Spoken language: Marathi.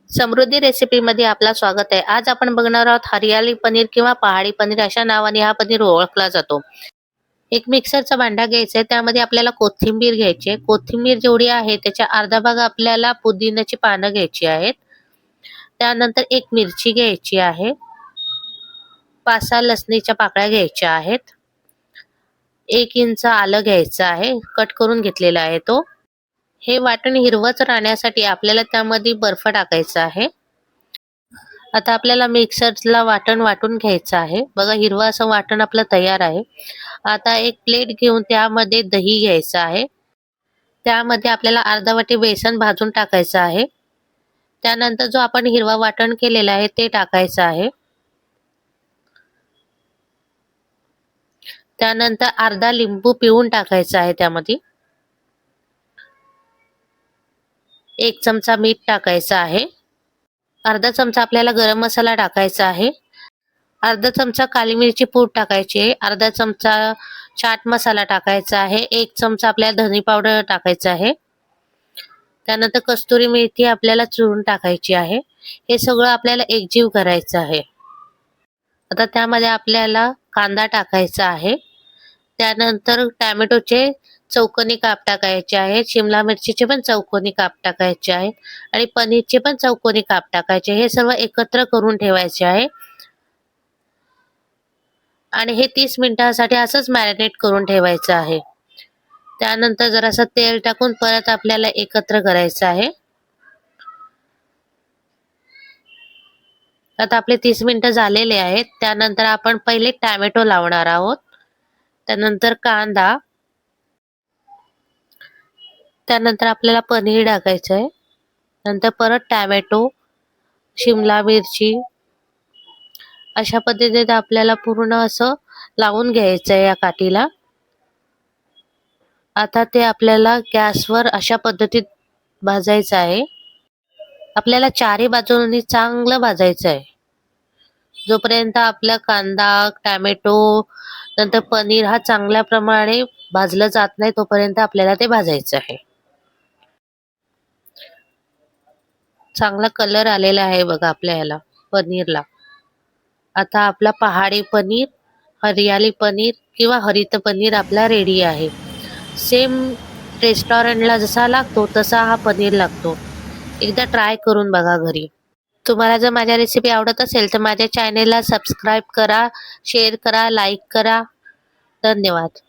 समृद्धी रेसिपीमध्ये आपलं स्वागत आहे. आज आपण बघणार आहोत हरियाली पनीर किंवा पहाडी पनीर अशा नावाने हा पनीर ओळखला जातो. एक मिक्सरचा भांडा घ्यायचा आहे. त्यामध्ये आपल्याला कोथिंबीर घ्यायची आहे. कोथिंबीर जेवढी आहे त्याच्या अर्धा भाग आपल्याला पुदिन्याची पानं घ्यायची आहेत. त्यानंतर एक मिरची घ्यायची आहे. 5-6 लसणीच्या पाकळ्या घ्यायच्या आहेत. 1 इंच आलं घ्यायचं आहे. कट करून घेतलेला आहे तो. हे वाटण हिरवंच राहण्यासाठी आपल्याला त्यामध्ये बर्फ टाकायचा आहे. आता आपल्याला मिक्सरला वाटण वाटून घ्यायचं आहे. बघा हिरवं असं वाटण आपलं तयार आहे. आता एक प्लेट घेऊन त्यामध्ये दही घ्यायचं आहे. त्यामध्ये आपल्याला अर्धा वाटी बेसन भाजून टाकायचं आहे. त्यानंतर जो आपण हिरवा वाटण केलेला आहे ते टाकायचं आहे. त्यानंतर अर्धा लिंबू पिळून टाकायचा आहे त्यामध्ये. 1 चमचा मीठ टाकायचं आहे. अर्धा चमचा आपल्याला गरम मसाला टाकायचा आहे. अर्धा चमचा काली मिरची पूड टाकायची आहे. अर्धा चमचा चाट मसाला टाकायचा आहे. 1 चमचा आपल्याला धने पावडर टाकायचं आहे. त्यानंतर कस्तुरी मेथी आपल्याला चुरून टाकायची आहे. हे सगळं आपल्याला एकजीव करायचं आहे. आता त्यामध्ये आपल्याला कांदा टाकायचा आहे. त्यानंतर टोमॅटोचे चौकोनी काप टाकायचे आहेत. शिमला मिरचीचे पण चौकोनी काप टाकायचे आहेत आणि पनीरचे पण चौकोनी काप टाकायचे. हे सर्व एकत्र करून ठेवायचे आहे आणि हे 30 मिनिटांसाठी असंच मॅरिनेट करून ठेवायचं आहे. त्यानंतर जरासं तेल टाकून परत आपल्याला एकत्र करायचं आहे. आता आपले 30 मिनिटं झालेले आहेत. त्यानंतर आपण पहिले टोमॅटो लावणार आहोत. त्यानंतर कांदा. त्यानंतर आपल्याला पनीर टाकायचं आहे. नंतर परत टोमॅटो, शिमला मिरची अशा पद्धतीने आपल्याला पूर्ण असं लावून घ्यायचं आहे या काठीला. आता ते आपल्याला गॅसवर अशा पद्धतीत भाजायचं आहे. आपल्याला चारही बाजूंनी चांगलं भाजायचं आहे. जोपर्यंत आपला कांदा, टोमॅटो नंतर पनीर हा चांगल्या प्रमाणे भाजलं जात नाही तोपर्यंत आपल्याला ते भाजायचं आहे. चांगला कलर आलेला आहे बघा आपल्या ह्याला पनीरला. आता आपला पहाडी पनीर, हरियाली पनीर किंवा हरित पनीर आपला रेडी आहे. सेम रेस्टॉरंटला जसा लागतो तसा हा पनीर लागतो. एकदा ट्राय करून बघा घरी. तुम्हाला जर माझ्या रेसिपी आवडत असेल तर माझ्या चॅनेलला सबस्क्राईब करा, शेअर करा, लाईक करा. धन्यवाद.